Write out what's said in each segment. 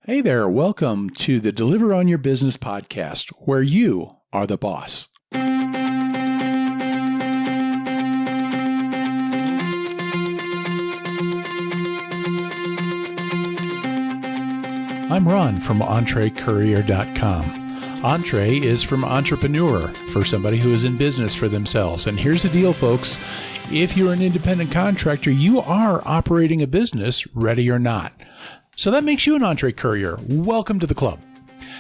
Hey there, welcome to the Deliver on Your Business podcast, where you are the boss. I'm Ron from EntreCourier.com. Entree is from entrepreneur, for somebody who is in business for themselves. And here's the deal, folks. If you're an independent contractor, you are operating a business, ready or not. So that makes you an Entree Courier. Welcome to the club.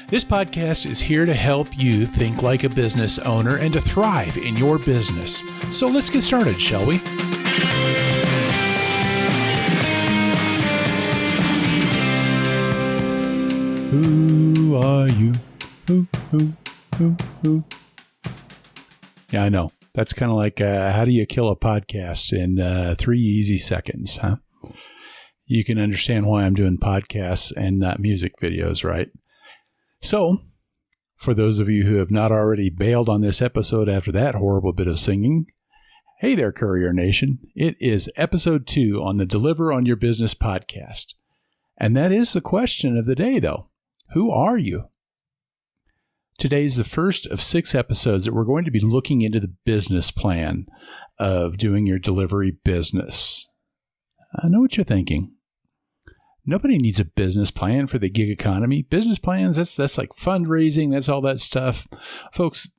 This podcast is here to help you think like a business owner and to thrive in your business. So let's get started, shall we? Who are you? Who? Yeah, I know. That's kind of like, how do you kill a podcast in 3 easy seconds, huh? You can understand why I'm doing podcasts and not music videos, right? So, for those of you who have not already bailed on this episode after that horrible bit of singing, hey there, Courier Nation. It is episode 2 on the Deliver on Your Business podcast. And that is the question of the day, though. Who are you? Today's the first of 6 episodes that we're going to be looking into the business plan of doing your delivery business. I know what you're thinking. Nobody needs a business plan for the gig economy. Business plans, that's like fundraising, that's all that stuff. Folks,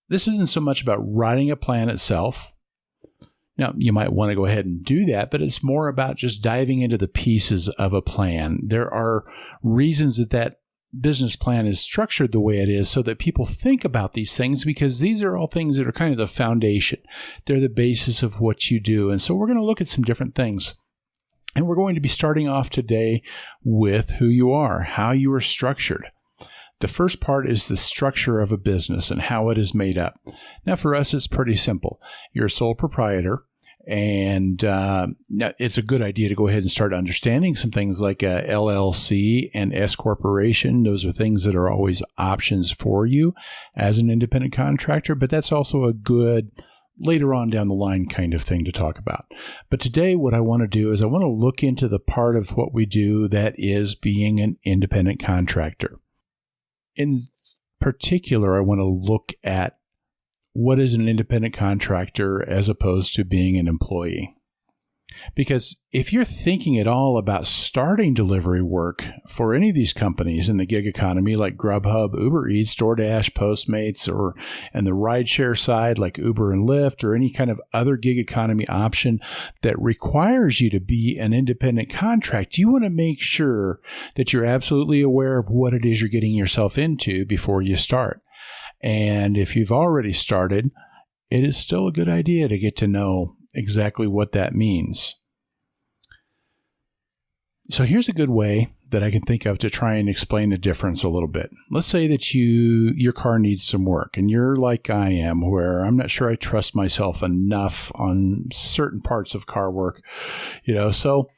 this isn't so much about writing a plan itself. Now, you might want to go ahead and do that, but it's more about just diving into the pieces of a plan. There are reasons that business plan is structured the way it is so that people think about these things, because these are all things that are kind of the foundation. They're the basis of what you do. And so we're going to look at some different things. And we're going to be starting off today with who you are, how you are structured. The first part is the structure of a business and how it is made up. Now, for us, it's pretty simple. You're a sole proprietor, and it's a good idea to go ahead and start understanding some things like a LLC and S corporation. Those are things that are always options for you as an independent contractor, but that's also a good later on down the line kind of thing to talk about. But today what I want to do is I want to look into the part of what we do that is being an independent contractor. In particular, I want to look at what is an independent contractor as opposed to being an employee. Because if you're thinking at all about starting delivery work for any of these companies in the gig economy like Grubhub, Uber Eats, Doordash, Postmates, or and the rideshare side like Uber and Lyft, or any kind of other gig economy option that requires you to be an independent contractor, you want to make sure that you're absolutely aware of what it is you're getting yourself into before you start. And if you've already started, it is still a good idea to get to know exactly what that means. So here's a good way that I can think of to try and explain the difference a little bit. Let's say that your car needs some work, and you're like I am, where I'm not sure I trust myself enough on certain parts of car work, so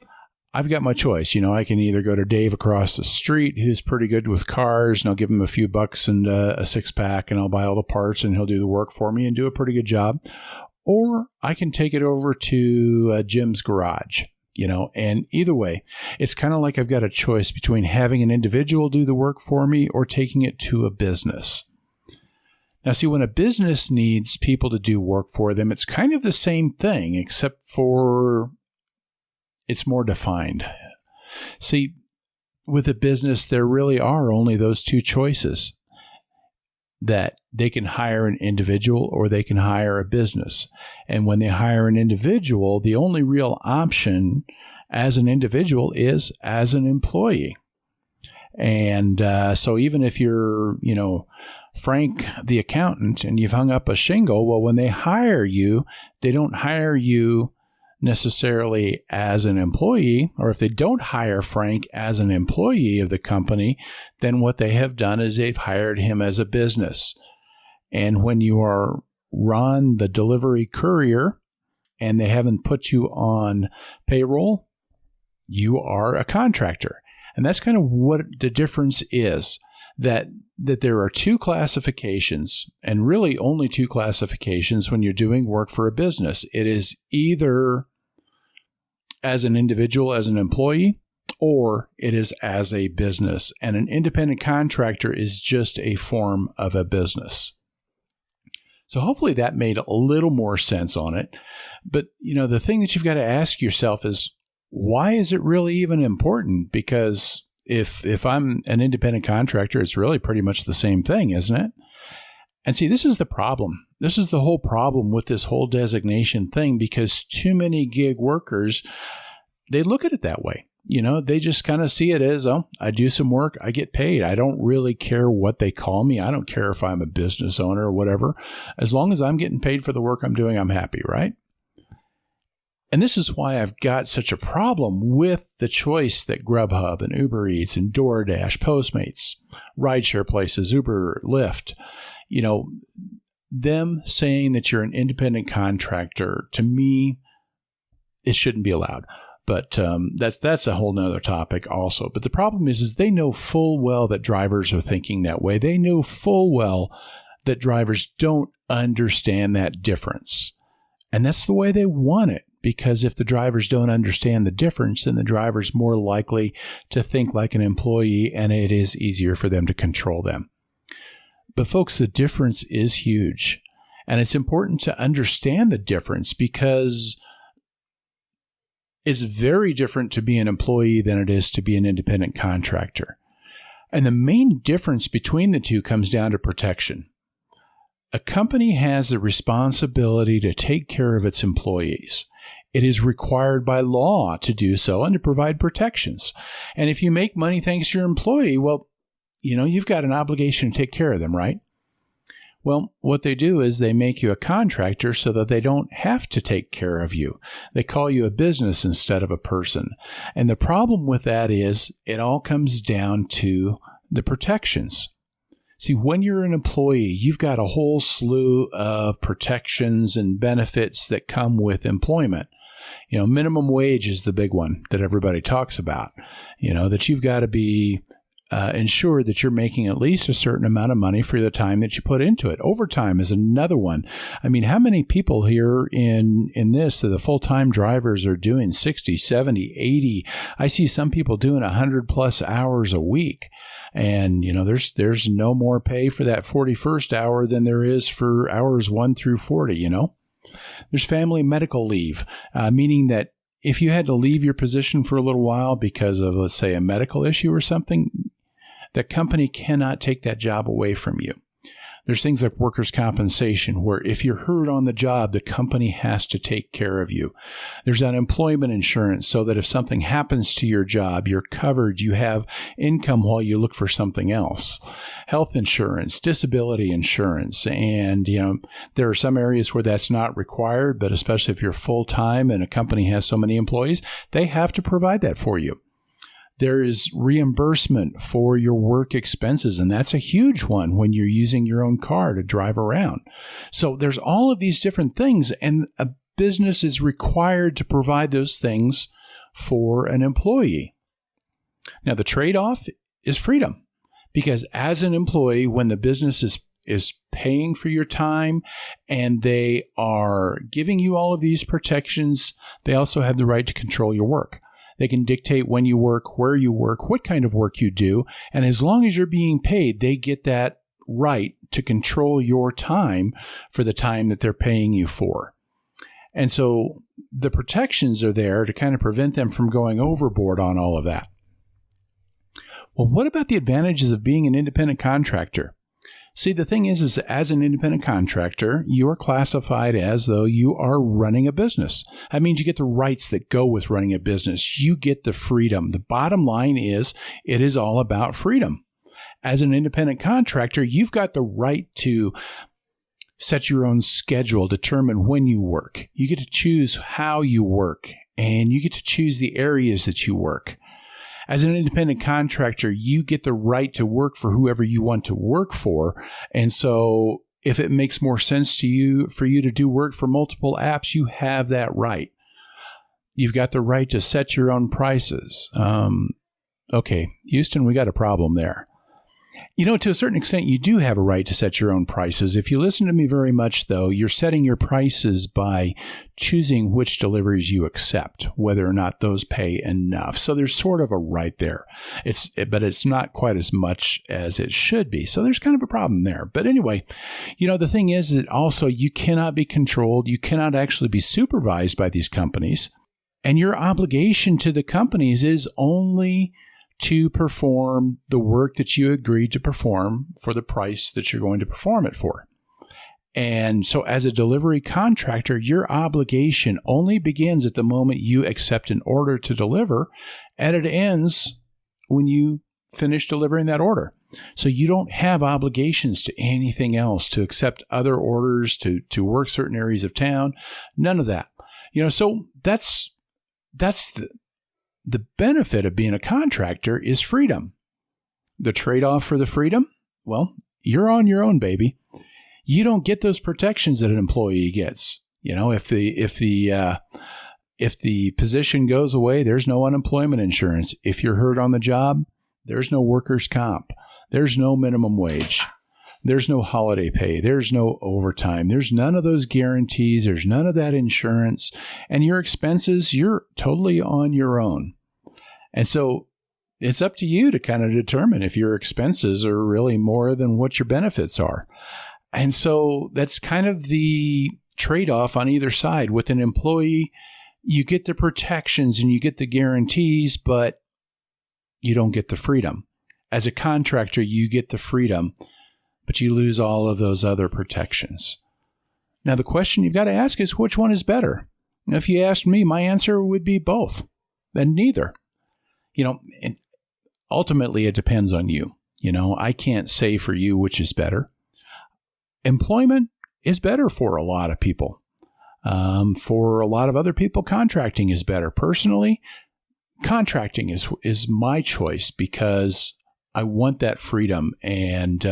I've got my choice. I can either go to Dave across the street, who's pretty good with cars, and I'll give him a few bucks and a 6-pack, and I'll buy all the parts, and he'll do the work for me and do a pretty good job. Or I can take it over to Jim's garage, and either way, it's kind of like I've got a choice between having an individual do the work for me or taking it to a business. Now, see, when a business needs people to do work for them, it's kind of the same thing, except for it's more defined. See, with a business, there really are only those two choices, that they can hire an individual or they can hire a business. And when they hire an individual, the only real option as an individual is as an employee. And so even if you're, Frank the accountant and you've hung up a shingle, well, when they hire you, they don't hire you necessarily as an employee, or if they don't hire Frank as an employee of the company, then what they have done is they've hired him as a business. And when you are Ron, the delivery courier, and they haven't put you on payroll, you are a contractor. And that's kind of what the difference is, that there are 2 classifications, and really only 2 classifications when you're doing work for a business. It is either as an individual, as an employee, or it is as a business. And an independent contractor is just a form of a business. So hopefully that made a little more sense on it. But, the thing that you've got to ask yourself is, why is it really even important? Because if I'm an independent contractor, it's really pretty much the same thing, isn't it? And see, this is the problem. This is the whole problem with this whole designation thing, because too many gig workers, they look at it that way. They just kind of see it as, I do some work, I get paid. I don't really care what they call me. I don't care if I'm a business owner or whatever. As long as I'm getting paid for the work I'm doing, I'm happy, right? And this is why I've got such a problem with the choice that Grubhub and Uber Eats and Doordash, Postmates, rideshare places, Uber, Lyft, them saying that you're an independent contractor, to me, it shouldn't be allowed. But that's a whole nother topic also. But the problem is they know full well that drivers are thinking that way. They know full well that drivers don't understand that difference. And that's the way they want it. Because if the drivers don't understand the difference, then the driver's more likely to think like an employee, and it is easier for them to control them. But folks, the difference is huge. And it's important to understand the difference, because it's very different to be an employee than it is to be an independent contractor. And the main difference between the two comes down to protection. A company has the responsibility to take care of its employees. It is required by law to do so and to provide protections. And if you make money thanks to your employee, well, you've got an obligation to take care of them, right? Well, what they do is they make you a contractor so that they don't have to take care of you. They call you a business instead of a person. And the problem with that is it all comes down to the protections. See, when you're an employee, you've got a whole slew of protections and benefits that come with employment. Minimum wage is the big one that everybody talks about, that you've got to be ensure that you're making at least a certain amount of money for the time that you put into it. Overtime is another one. I mean, how many people here in this, the full-time drivers are doing 60, 70, 80? I see some people doing 100 plus hours a week. And, there's no more pay for that 41st hour than there is for hours 1 through 40, There's family medical leave, meaning that if you had to leave your position for a little while because of, let's say, a medical issue or something, the company cannot take that job away from you. There's things like workers' compensation, where if you're hurt on the job, the company has to take care of you. There's unemployment insurance, so that if something happens to your job, you're covered. You have income while you look for something else. Health insurance, disability insurance. And, there are some areas where that's not required, but especially if you're full-time and a company has so many employees, they have to provide that for you. There is reimbursement for your work expenses, and that's a huge one when you're using your own car to drive around. So there's all of these different things, and a business is required to provide those things for an employee. Now, the trade-off is freedom, because as an employee, when the business is paying for your time and they are giving you all of these protections, they also have the right to control your work. They can dictate when you work, where you work, what kind of work you do. And as long as you're being paid, they get that right to control your time for the time that they're paying you for. And so the protections are there to kind of prevent them from going overboard on all of that. Well, what about the advantages of being an independent contractor? See, the thing is as an independent contractor, you are classified as though you are running a business. That means you get the rights that go with running a business. You get the freedom. The bottom line is it is all about freedom. As an independent contractor, you've got the right to set your own schedule, determine when you work. You get to choose how you work, and you get to choose the areas that you work. As an independent contractor, you get the right to work for whoever you want to work for. And so if it makes more sense to you for you to do work for multiple apps, you have that right. You've got the right to set your own prices. Okay, Houston, we got a problem there. To a certain extent, you do have a right to set your own prices. If you listen to me very much, though, you're setting your prices by choosing which deliveries you accept, whether or not those pay enough. So there's sort of a right there. But it's not quite as much as it should be. So there's kind of a problem there. But anyway, the thing is that also you cannot be controlled. You cannot actually be supervised by these companies. And your obligation to the companies is only to perform the work that you agreed to perform for the price that you're going to perform it for. And so as a delivery contractor, your obligation only begins at the moment you accept an order to deliver, and it ends when you finish delivering that order. So you don't have obligations to anything else, to accept other orders, to work certain areas of town, none of that. So that's the benefit of being a contractor is freedom. The trade-off for the freedom? Well, you're on your own, baby. You don't get those protections that an employee gets. If the position goes away, there's no unemployment insurance. If you're hurt on the job, there's no workers' comp. There's no minimum wage. There's no holiday pay. There's no overtime. There's none of those guarantees. There's none of that insurance. And your expenses, you're totally on your own. And so it's up to you to kind of determine if your expenses are really more than what your benefits are. And so that's kind of the trade-off on either side. With an employee, you get the protections and you get the guarantees, but you don't get the freedom. As a contractor, you get the freedom, but you lose all of those other protections. Now, the question you've got to ask is, which one is better? And if you asked me, my answer would be both, and neither. And ultimately, it depends on you. I can't say for you which is better. Employment is better for a lot of people. For a lot of other people, contracting is better. Personally, contracting is my choice because I want that freedom, and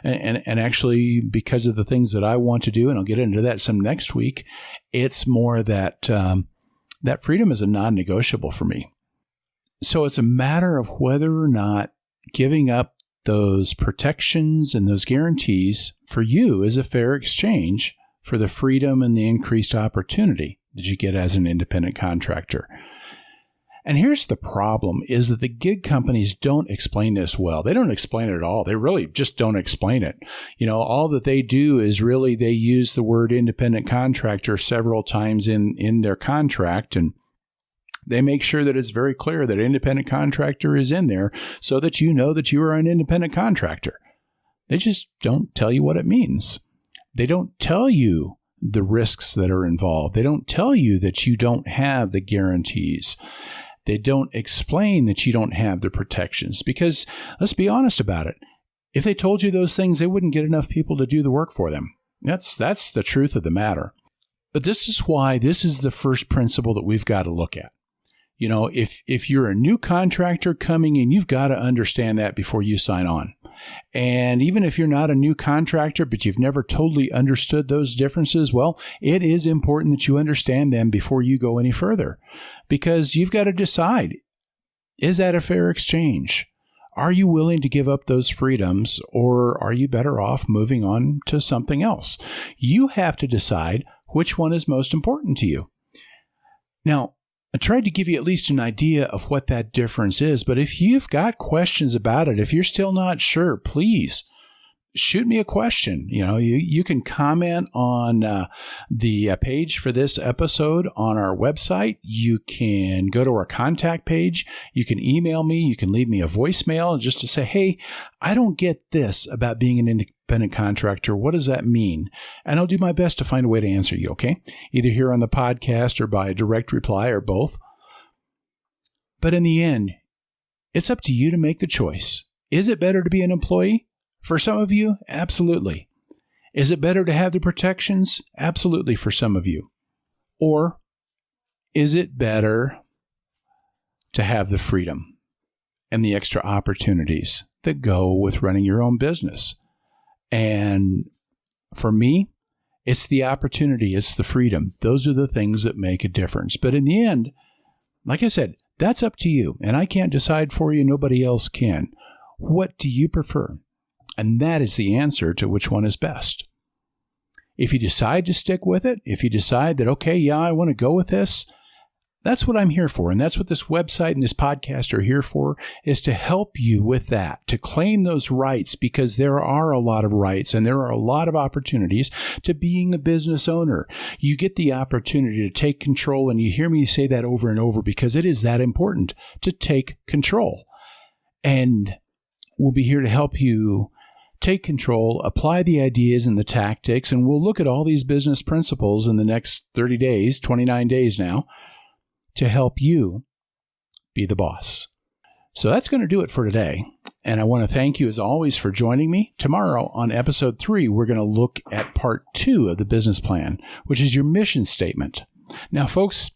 actually because of the things that I want to do, and I'll get into that some next week. It's more that that freedom is a non-negotiable for me. So it's a matter of whether or not giving up those protections and those guarantees for you is a fair exchange for the freedom and the increased opportunity that you get as an independent contractor. And here's the problem, is that the gig companies don't explain this well. They don't explain it at all. They really just don't explain it. All that they do is really they use the word independent contractor several times in their contract, and they make sure that it's very clear that independent contractor is in there so that you know that you are an independent contractor. They just don't tell you what it means. They don't tell you the risks that are involved. They don't tell you that you don't have the guarantees. They don't explain that you don't have the protections, because let's be honest about it. If they told you those things, they wouldn't get enough people to do the work for them. That's the truth of the matter. But this is why this is the first principle that we've got to look at. If you're a new contractor coming in, you've got to understand that before you sign on. And even if you're not a new contractor, but you've never totally understood those differences, well, it is important that you understand them before you go any further, because you've got to decide, is that a fair exchange? Are you willing to give up those freedoms, or are you better off moving on to something else? You have to decide which one is most important to you. Now, I tried to give you at least an idea of what that difference is, but if you've got questions about it, if you're still not sure, please shoot me a question. You can comment on the page for this episode on our website. You can go to our contact page. You can email me. You can leave me a voicemail just to say, hey, I don't get this about being an independent contractor. What does that mean? And I'll do my best to find a way to answer you, okay? Either here on the podcast or by a direct reply or both. But in the end, it's up to you to make the choice. Is it better to be an employee? For some of you, absolutely. Is it better to have the protections? Absolutely, for some of you. Or is it better to have the freedom and the extra opportunities that go with running your own business? And for me, it's the opportunity, it's the freedom. Those are the things that make a difference. But in the end, like I said, that's up to you. And I can't decide for you. Nobody else can. What do you prefer? And that is the answer to which one is best. If you decide to stick with it, if you decide that, okay, yeah, I want to go with this, that's what I'm here for. And that's what this website and this podcast are here for, is to help you with that, to claim those rights, because there are a lot of rights and there are a lot of opportunities to being a business owner. You get the opportunity to take control, and you hear me say that over and over because it is that important to take control. And we'll be here to help you take control, apply the ideas and the tactics, and we'll look at all these business principles in the next 30 days, 29 days now, to help you be the boss. So that's going to do it for today. And I want to thank you, as always, for joining me. Tomorrow on episode 3, we're going to look at part 2 of the business plan, which is your mission statement. Now, folks,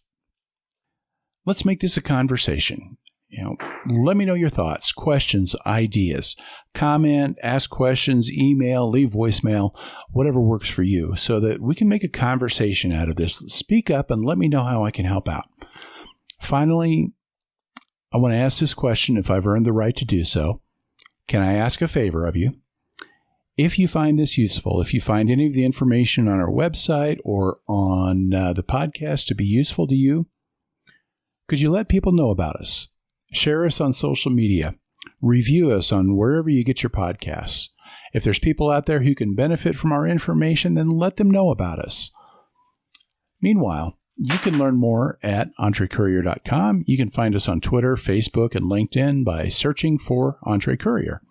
let's make this a conversation. Let me know your thoughts, questions, ideas, comment, ask questions, email, leave voicemail, whatever works for you, so that we can make a conversation out of this. Speak up and let me know how I can help out. Finally, I want to ask this question, if I've earned the right to do so. Can I ask a favor of you? If you find this useful, if you find any of the information on our website or on the podcast to be useful to you, could you let people know about us? Share us on social media. Review us on wherever you get your podcasts. If there's people out there who can benefit from our information, then let them know about us. Meanwhile, you can learn more at entrecourier.com. You can find us on Twitter, Facebook, and LinkedIn by searching for Entre Courier.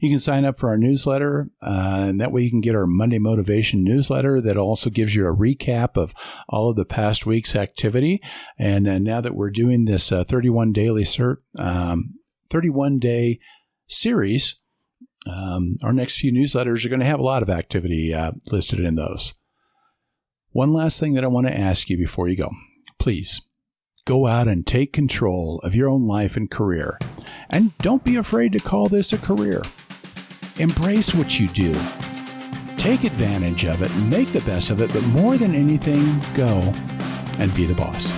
You can sign up for our newsletter, and that way you can get our Monday Motivation newsletter that also gives you a recap of all of the past week's activity. And now that we're doing this 31-day series, our next few newsletters are going to have a lot of activity listed in those. One last thing that I want to ask you before you go. Please go out and take control of your own life and career. And don't be afraid to call this a career. Embrace what you do. Take advantage of it and make the best of it. But more than anything, go and be the boss.